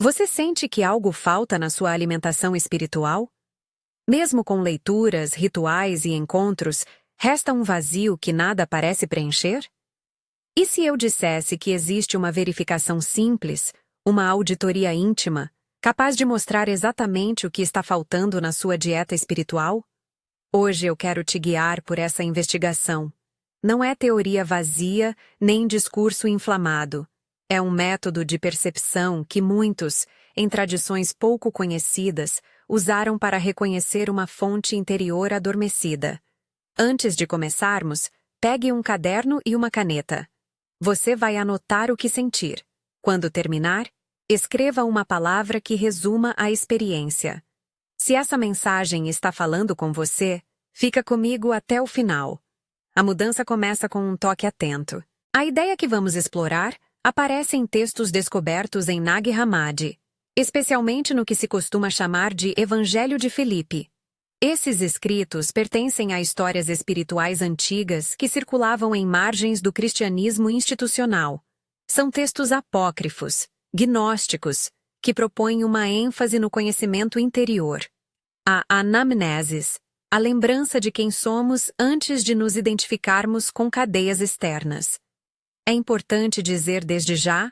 Você sente que algo falta na sua alimentação espiritual? Mesmo com leituras, rituais e encontros, resta um vazio que nada parece preencher? E se eu dissesse que existe uma verificação simples, uma auditoria íntima, capaz de mostrar exatamente o que está faltando na sua dieta espiritual? Hoje eu quero te guiar por essa investigação. Não é teoria vazia, nem discurso inflamado. É um método de percepção que muitos, em tradições pouco conhecidas, usaram para reconhecer uma fonte interior adormecida. Antes de começarmos, pegue um caderno e uma caneta. Você vai anotar o que sentir. Quando terminar, escreva uma palavra que resuma a experiência. Se essa mensagem está falando com você, fica comigo até o final. A mudança começa com um toque atento. A ideia que vamos explorar aparece em textos descobertos em Nag Hammadi, especialmente no que se costuma chamar de Evangelho de Filipe. Esses escritos pertencem a histórias espirituais antigas que circulavam em margens do cristianismo institucional. São textos apócrifos, gnósticos, que propõem uma ênfase no conhecimento interior. A anamnesis, a lembrança de quem somos antes de nos identificarmos com cadeias externas. É importante dizer desde já,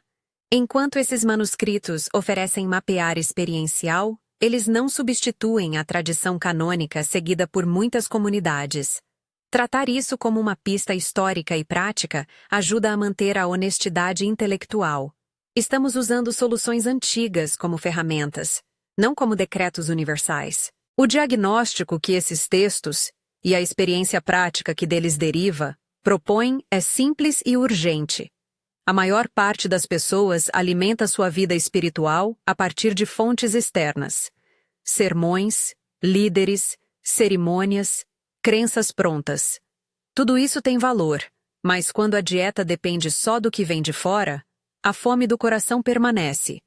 enquanto esses manuscritos oferecem mapear experiencial, eles não substituem a tradição canônica seguida por muitas comunidades. Tratar isso como uma pista histórica e prática ajuda a manter a honestidade intelectual. Estamos usando soluções antigas como ferramentas, não como decretos universais. O diagnóstico que esses textos, e a experiência prática que deles deriva, propõem é simples e urgente. A maior parte das pessoas alimenta sua vida espiritual a partir de fontes externas. Sermões, líderes, cerimônias, crenças prontas. Tudo isso tem valor, mas quando a dieta depende só do que vem de fora, a fome do coração permanece.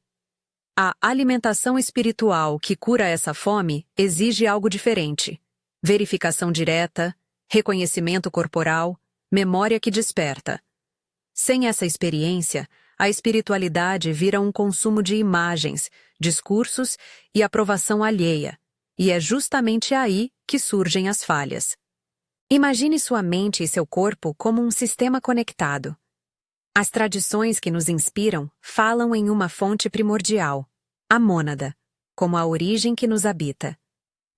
A alimentação espiritual que cura essa fome exige algo diferente. Verificação direta, reconhecimento corporal, memória que desperta. Sem essa experiência, a espiritualidade vira um consumo de imagens, discursos e aprovação alheia, e é justamente aí que surgem as falhas. Imagine sua mente e seu corpo como um sistema conectado. As tradições que nos inspiram falam em uma fonte primordial, a mônada, como a origem que nos habita.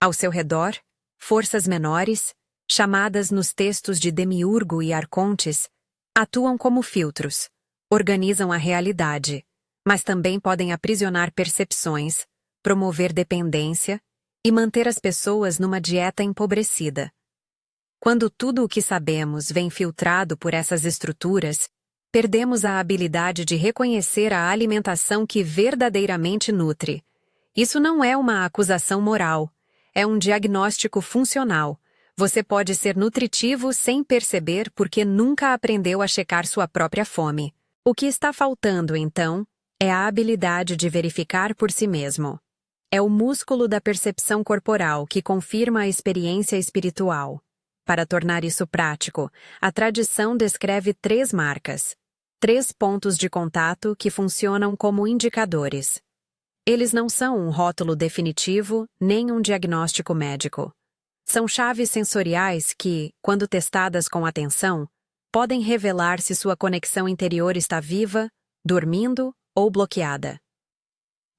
Ao seu redor, forças menores, chamadas nos textos de Demiurgo e Arcontes, atuam como filtros, organizam a realidade, mas também podem aprisionar percepções, promover dependência e manter as pessoas numa dieta empobrecida. Quando tudo o que sabemos vem filtrado por essas estruturas, perdemos a habilidade de reconhecer a alimentação que verdadeiramente nutre. Isso não é uma acusação moral, é um diagnóstico funcional. Você pode ser nutritivo sem perceber porque nunca aprendeu a checar sua própria fome. O que está faltando, então, é a habilidade de verificar por si mesmo. É o músculo da percepção corporal que confirma a experiência espiritual. Para tornar isso prático, a tradição descreve 3 marcas, 3 pontos de contato que funcionam como indicadores. Eles não são um rótulo definitivo nem um diagnóstico médico. São chaves sensoriais que, quando testadas com atenção, podem revelar se sua conexão interior está viva, dormindo ou bloqueada.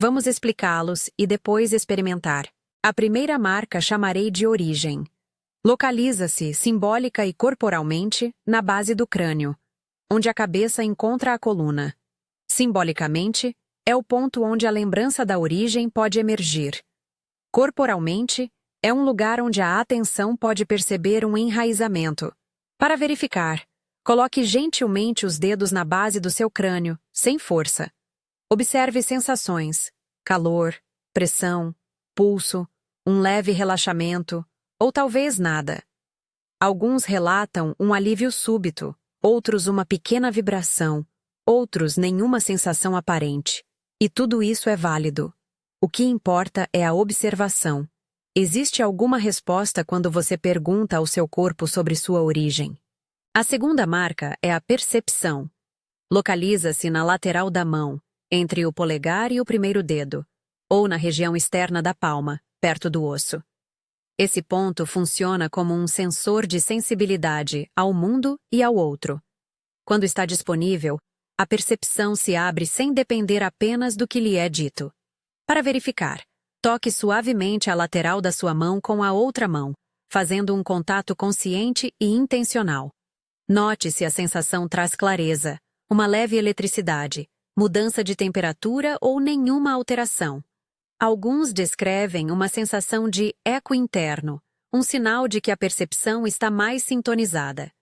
Vamos explicá-los e depois experimentar. A primeira marca chamarei de origem. Localiza-se simbólica e corporalmente na base do crânio, onde a cabeça encontra a coluna. Simbolicamente, é o ponto onde a lembrança da origem pode emergir. Corporalmente, é um lugar onde a atenção pode perceber um enraizamento. Para verificar, coloque gentilmente os dedos na base do seu crânio, sem força. Observe sensações, calor, pressão, pulso, um leve relaxamento, ou talvez nada. Alguns relatam um alívio súbito, outros uma pequena vibração, outros nenhuma sensação aparente. E tudo isso é válido. O que importa é a observação. Existe alguma resposta quando você pergunta ao seu corpo sobre sua origem? A segunda marca é a percepção. Localiza-se na lateral da mão, entre o polegar e o primeiro dedo, ou na região externa da palma, perto do osso. Esse ponto funciona como um sensor de sensibilidade ao mundo e ao outro. Quando está disponível, a percepção se abre sem depender apenas do que lhe é dito. Para verificar, toque suavemente a lateral da sua mão com a outra mão, fazendo um contato consciente e intencional. Note se a sensação traz clareza, uma leve eletricidade, mudança de temperatura ou nenhuma alteração. Alguns descrevem uma sensação de eco interno, um sinal de que a percepção está mais sintonizada.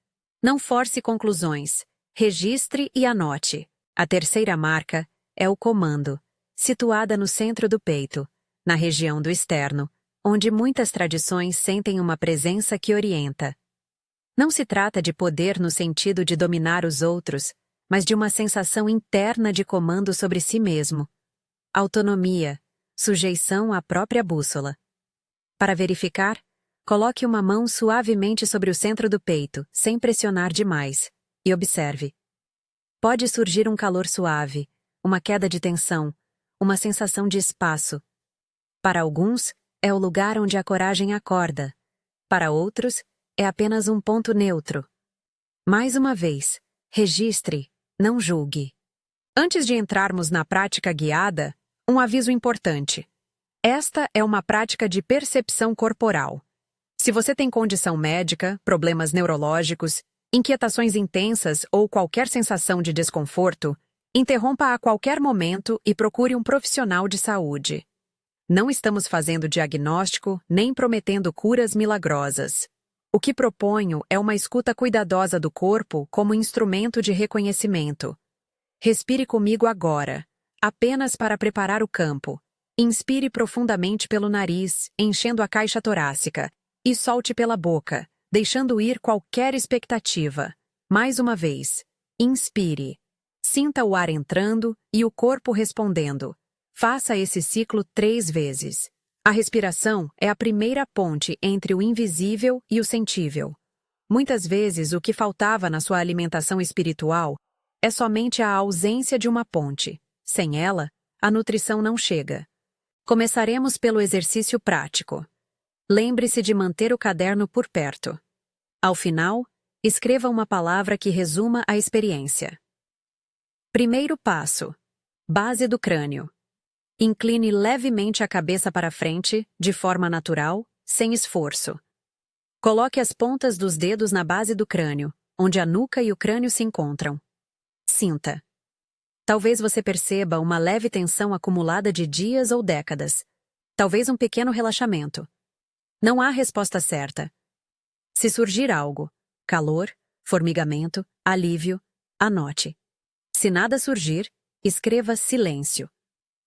Não force conclusões. Registre e anote. A terceira marca é o comando, situada no centro do peito, na região do externo, onde muitas tradições sentem uma presença que orienta. Não se trata de poder no sentido de dominar os outros, mas de uma sensação interna de comando sobre si mesmo. Autonomia, sujeição à própria bússola. Para verificar, coloque uma mão suavemente sobre o centro do peito, sem pressionar demais, e observe. Pode surgir um calor suave, uma queda de tensão, uma sensação de espaço. Para alguns, é o lugar onde a coragem acorda. Para outros, é apenas um ponto neutro. Mais uma vez, registre, não julgue. Antes de entrarmos na prática guiada, um aviso importante. Esta é uma prática de percepção corporal. Se você tem condição médica, problemas neurológicos, inquietações intensas ou qualquer sensação de desconforto, interrompa a qualquer momento e procure um profissional de saúde. Não estamos fazendo diagnóstico nem prometendo curas milagrosas. O que proponho é uma escuta cuidadosa do corpo como instrumento de reconhecimento. Respire comigo agora, apenas para preparar o campo. Inspire profundamente pelo nariz, enchendo a caixa torácica, e solte pela boca, deixando ir qualquer expectativa. Mais uma vez, inspire. Sinta o ar entrando e o corpo respondendo. Faça esse ciclo 3 vezes. A respiração é a primeira ponte entre o invisível e o sentível. Muitas vezes o que faltava na sua alimentação espiritual é somente a ausência de uma ponte. Sem ela, a nutrição não chega. Começaremos pelo exercício prático. Lembre-se de manter o caderno por perto. Ao final, escreva uma palavra que resuma a experiência. Primeiro passo. Base do crânio. Incline levemente a cabeça para frente, de forma natural, sem esforço. Coloque as pontas dos dedos na base do crânio, onde a nuca e o crânio se encontram. Sinta. Talvez você perceba uma leve tensão acumulada de dias ou décadas. Talvez um pequeno relaxamento. Não há resposta certa. Se surgir algo, calor, formigamento, alívio, anote. Se nada surgir, escreva silêncio.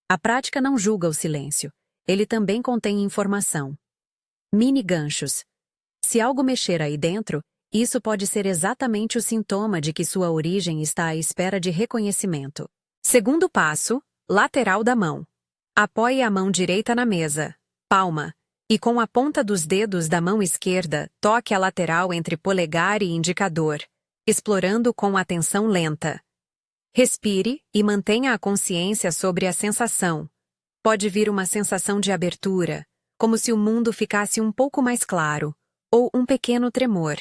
A prática não julga o silêncio. Ele também contém informação. Mini ganchos. Se algo mexer aí dentro, isso pode ser exatamente o sintoma de que sua origem está à espera de reconhecimento. Segundo passo, lateral da mão. Apoie a mão direita na mesa, palma, e com a ponta dos dedos da mão esquerda, toque a lateral entre polegar e indicador, explorando com atenção lenta. Respire e mantenha a consciência sobre a sensação. Pode vir uma sensação de abertura, como se o mundo ficasse um pouco mais claro, ou um pequeno tremor.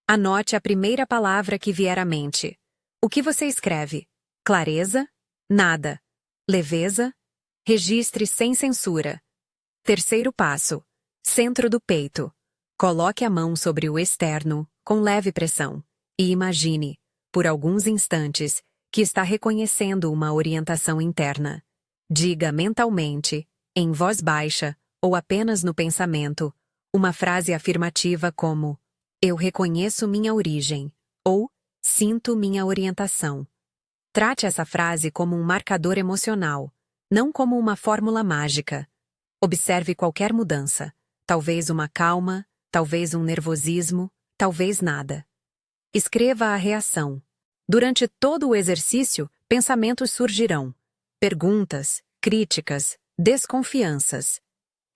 Anote a primeira palavra que vier à mente. O que você escreve? Clareza? Nada. Leveza? Registre sem censura. Terceiro passo. Centro do peito. Coloque a mão sobre o externo, com leve pressão, e imagine, por alguns instantes, que está reconhecendo uma orientação interna. Diga mentalmente, em voz baixa, ou apenas no pensamento, uma frase afirmativa como: eu reconheço minha origem, ou sinto minha orientação. Trate essa frase como um marcador emocional, não como uma fórmula mágica. Observe qualquer mudança, talvez uma calma, talvez um nervosismo, talvez nada. Escreva a reação. Durante todo o exercício, pensamentos surgirão. Perguntas, críticas, desconfianças.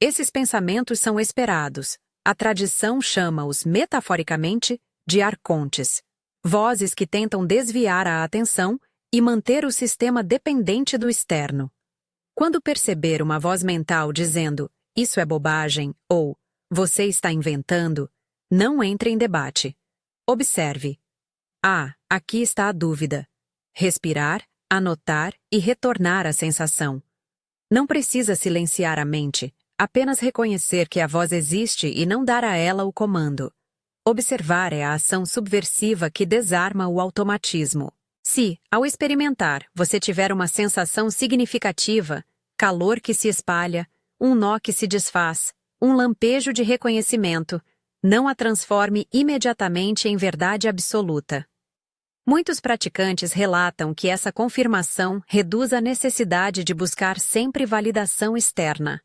Esses pensamentos são esperados. A tradição chama-os, metaforicamente, de arcontes. Vozes que tentam desviar a atenção e manter o sistema dependente do externo. Quando perceber uma voz mental dizendo "isso é bobagem" ou "você está inventando", não entre em debate. Observe. Aqui está a dúvida. Respirar, anotar e retornar à sensação. Não precisa silenciar a mente, apenas reconhecer que a voz existe e não dar a ela o comando. Observar é a ação subversiva que desarma o automatismo. Se, ao experimentar, você tiver uma sensação significativa, calor que se espalha, um nó que se desfaz, um lampejo de reconhecimento, não a transforme imediatamente em verdade absoluta. Muitos praticantes relatam que essa confirmação reduz a necessidade de buscar sempre validação externa.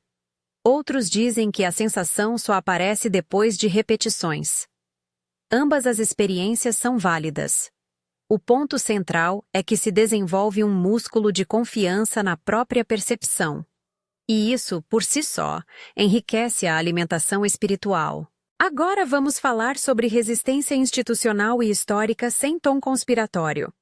Outros dizem que a sensação só aparece depois de repetições. Ambas as experiências são válidas. O ponto central é que se desenvolve um músculo de confiança na própria percepção. E isso, por si só, enriquece a alimentação espiritual. Agora vamos falar sobre resistência institucional e histórica sem tom conspiratório.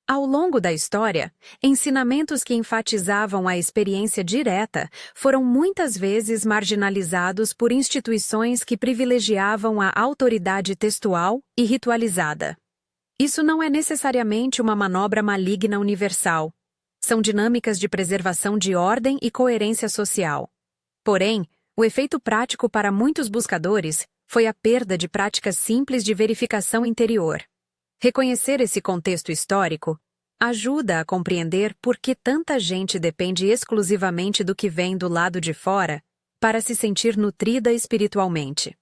Ao longo da história, ensinamentos que enfatizavam a experiência direta foram muitas vezes marginalizados por instituições que privilegiavam a autoridade textual e ritualizada. Isso não é necessariamente uma manobra maligna universal. São dinâmicas de preservação de ordem e coerência social. Porém, o efeito prático para muitos buscadores foi a perda de práticas simples de verificação interior. Reconhecer esse contexto histórico ajuda a compreender por que tanta gente depende exclusivamente do que vem do lado de fora para se sentir nutrida espiritualmente.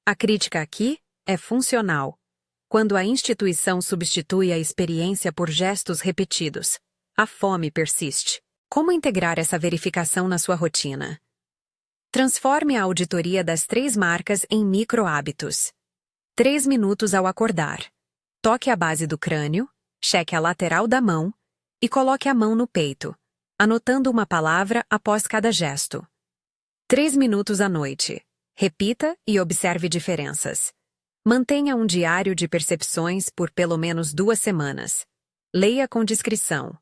A crítica aqui é funcional. Quando a instituição substitui a experiência por gestos repetidos, a fome persiste. Como integrar essa verificação na sua rotina? Transforme a auditoria das 3 marcas em micro-hábitos. 3 minutos ao acordar. Toque a base do crânio, cheque a lateral da mão e coloque a mão no peito, anotando uma palavra após cada gesto. 3 minutos à noite. Repita e observe diferenças. Mantenha um diário de percepções por pelo menos 2 semanas. Leia com discrição.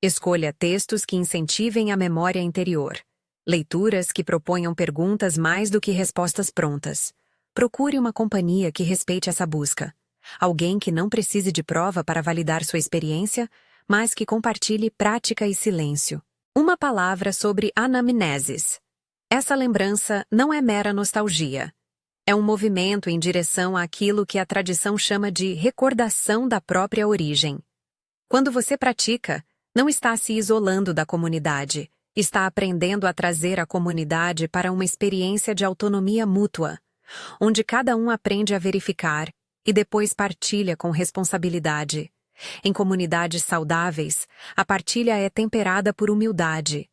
Escolha textos que incentivem a memória interior. Leituras que proponham perguntas mais do que respostas prontas. Procure uma companhia que respeite essa busca. Alguém que não precise de prova para validar sua experiência, mas que compartilhe prática e silêncio. Uma palavra sobre anamneses. Essa lembrança não é mera nostalgia. É um movimento em direção àquilo que a tradição chama de recordação da própria origem. Quando você pratica, não está se isolando da comunidade, está aprendendo a trazer a comunidade para uma experiência de autonomia mútua, onde cada um aprende a verificar e depois partilha com responsabilidade. Em comunidades saudáveis, a partilha é temperada por humildade.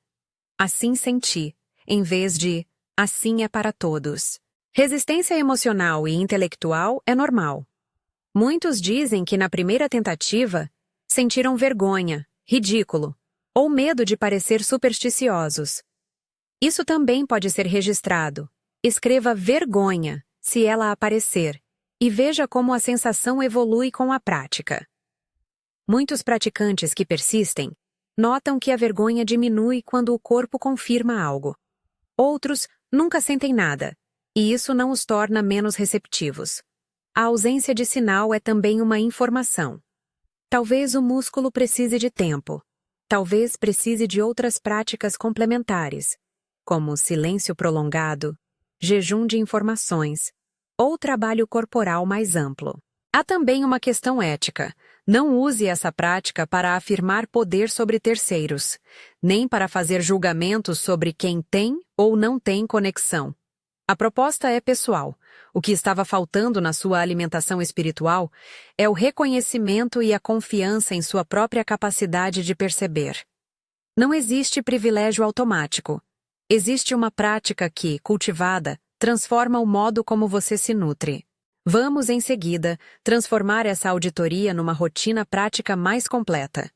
Assim senti, em vez de assim é para todos. Resistência emocional e intelectual é normal. Muitos dizem que na primeira tentativa sentiram vergonha, ridículo ou medo de parecer supersticiosos. Isso também pode ser registrado. Escreva vergonha, se ela aparecer, e veja como a sensação evolui com a prática. Muitos praticantes que persistem notam que a vergonha diminui quando o corpo confirma algo. Outros nunca sentem nada, e isso não os torna menos receptivos. A ausência de sinal é também uma informação. Talvez o músculo precise de tempo. Talvez precise de outras práticas complementares, como silêncio prolongado, jejum de informações, ou trabalho corporal mais amplo. Há também uma questão ética. Não use essa prática para afirmar poder sobre terceiros, nem para fazer julgamentos sobre quem tem ou não tem conexão. A proposta é pessoal. O que estava faltando na sua alimentação espiritual é o reconhecimento e a confiança em sua própria capacidade de perceber. Não existe privilégio automático. Existe uma prática que, cultivada, transforma o modo como você se nutre. Vamos, em seguida, transformar essa auditoria numa rotina prática mais completa.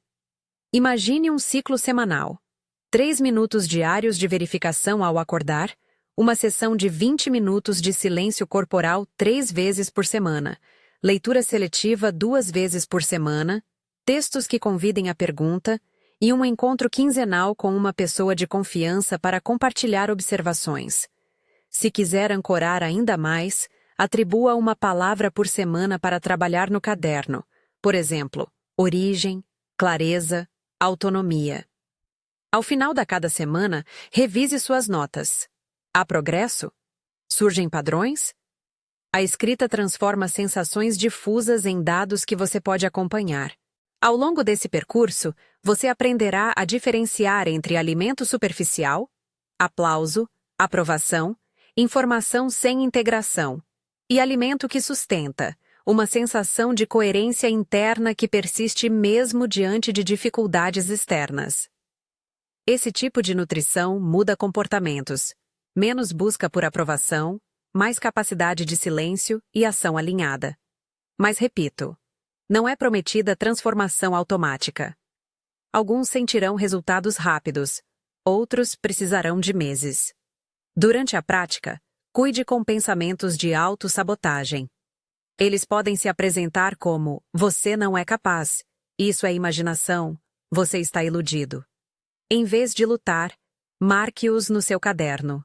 Imagine um ciclo semanal. 3 minutos diários de verificação ao acordar, uma sessão de 20 minutos de silêncio corporal 3 vezes por semana, leitura seletiva 2 vezes por semana, textos que convidem à pergunta e um encontro quinzenal com uma pessoa de confiança para compartilhar observações. Se quiser ancorar ainda mais, atribua uma palavra por semana para trabalhar no caderno. Por exemplo, origem, clareza, autonomia. Ao final da cada semana, revise suas notas. Há progresso? Surgem padrões? A escrita transforma sensações difusas em dados que você pode acompanhar. Ao longo desse percurso, você aprenderá a diferenciar entre alimento superficial, aplauso, aprovação, informação sem integração, e alimento que sustenta, uma sensação de coerência interna que persiste mesmo diante de dificuldades externas. Esse tipo de nutrição muda comportamentos, menos busca por aprovação, mais capacidade de silêncio e ação alinhada. Mas repito, não é prometida transformação automática. Alguns sentirão resultados rápidos, outros precisarão de meses. Durante a prática, cuide com pensamentos de autossabotagem. Eles podem se apresentar como: você não é capaz, isso é imaginação, você está iludido. Em vez de lutar, marque-os no seu caderno.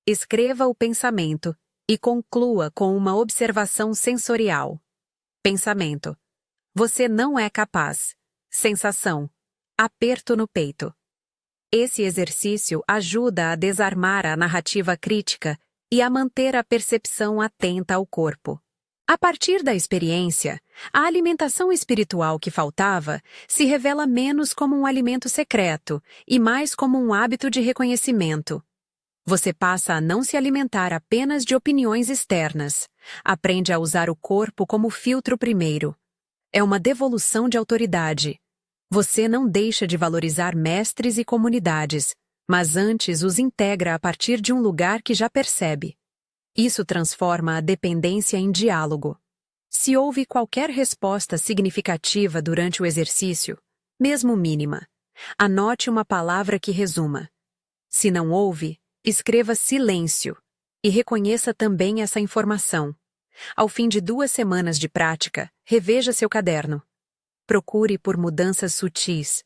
Escreva o pensamento e conclua com uma observação sensorial. Pensamento: você não é capaz. Sensação: aperto no peito. Esse exercício ajuda a desarmar a narrativa crítica e a manter a percepção atenta ao corpo. A partir da experiência, a alimentação espiritual que faltava se revela menos como um alimento secreto e mais como um hábito de reconhecimento. Você passa a não se alimentar apenas de opiniões externas. Aprende a usar o corpo como filtro primeiro. É uma devolução de autoridade. Você não deixa de valorizar mestres e comunidades, mas antes os integra a partir de um lugar que já percebe. Isso transforma a dependência em diálogo. Se houve qualquer resposta significativa durante o exercício, mesmo mínima, anote uma palavra que resuma. Se não houve, escreva silêncio e reconheça também essa informação. Ao fim de 2 semanas de prática, reveja seu caderno. Procure por mudanças sutis,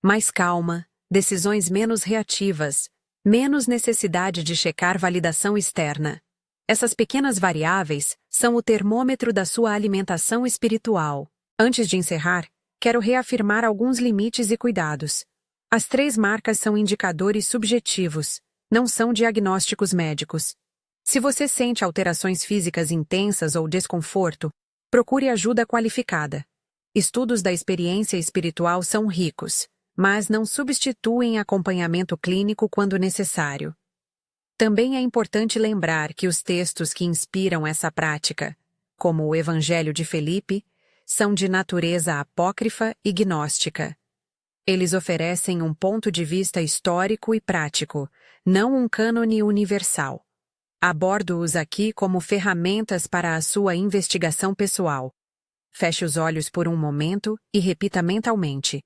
mais calma, decisões menos reativas, menos necessidade de checar validação externa. Essas pequenas variáveis são o termômetro da sua alimentação espiritual. Antes de encerrar, quero reafirmar alguns limites e cuidados. As 3 marcas são indicadores subjetivos, não são diagnósticos médicos. Se você sente alterações físicas intensas ou desconforto, procure ajuda qualificada. Estudos da experiência espiritual são ricos, mas não substituem acompanhamento clínico quando necessário. Também é importante lembrar que os textos que inspiram essa prática, como o Evangelho de Felipe, são de natureza apócrifa e gnóstica. Eles oferecem um ponto de vista histórico e prático, não um cânone universal. Abordo-os aqui como ferramentas para a sua investigação pessoal. Feche os olhos por um momento e repita mentalmente: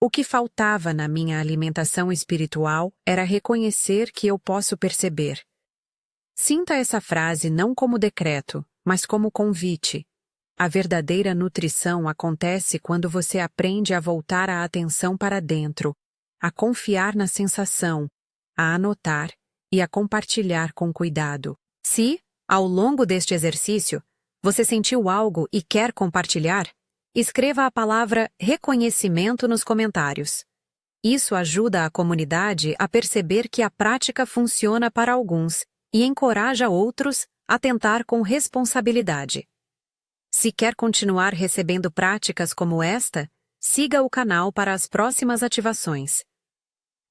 o que faltava na minha alimentação espiritual era reconhecer que eu posso perceber. Sinta essa frase não como decreto, mas como convite. A verdadeira nutrição acontece quando você aprende a voltar a atenção para dentro, a confiar na sensação, a anotar e a compartilhar com cuidado. Se, ao longo deste exercício, você sentiu algo e quer compartilhar, escreva a palavra reconhecimento nos comentários. Isso ajuda a comunidade a perceber que a prática funciona para alguns e encoraja outros a tentar com responsabilidade. Se quer continuar recebendo práticas como esta, siga o canal para as próximas ativações.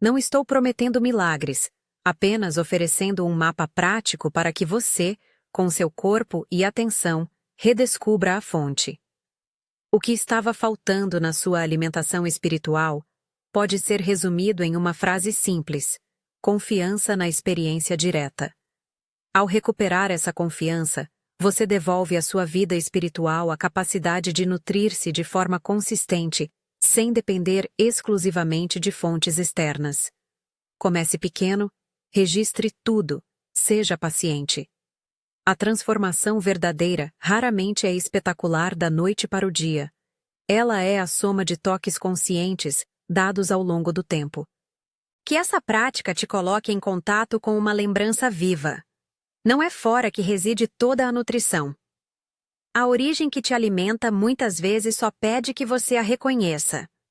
Não estou prometendo milagres, apenas oferecendo um mapa prático para que você, com seu corpo e atenção, redescubra a fonte. O que estava faltando na sua alimentação espiritual pode ser resumido em uma frase simples: confiança na experiência direta. Ao recuperar essa confiança, você devolve à sua vida espiritual a capacidade de nutrir-se de forma consistente, sem depender exclusivamente de fontes externas. Comece pequeno, registre tudo, seja paciente. A transformação verdadeira raramente é espetacular da noite para o dia. Ela é a soma de toques conscientes dados ao longo do tempo. Que essa prática te coloque em contato com uma lembrança viva. Não é fora que reside toda a nutrição. A origem que te alimenta muitas vezes só pede que você a reconheça.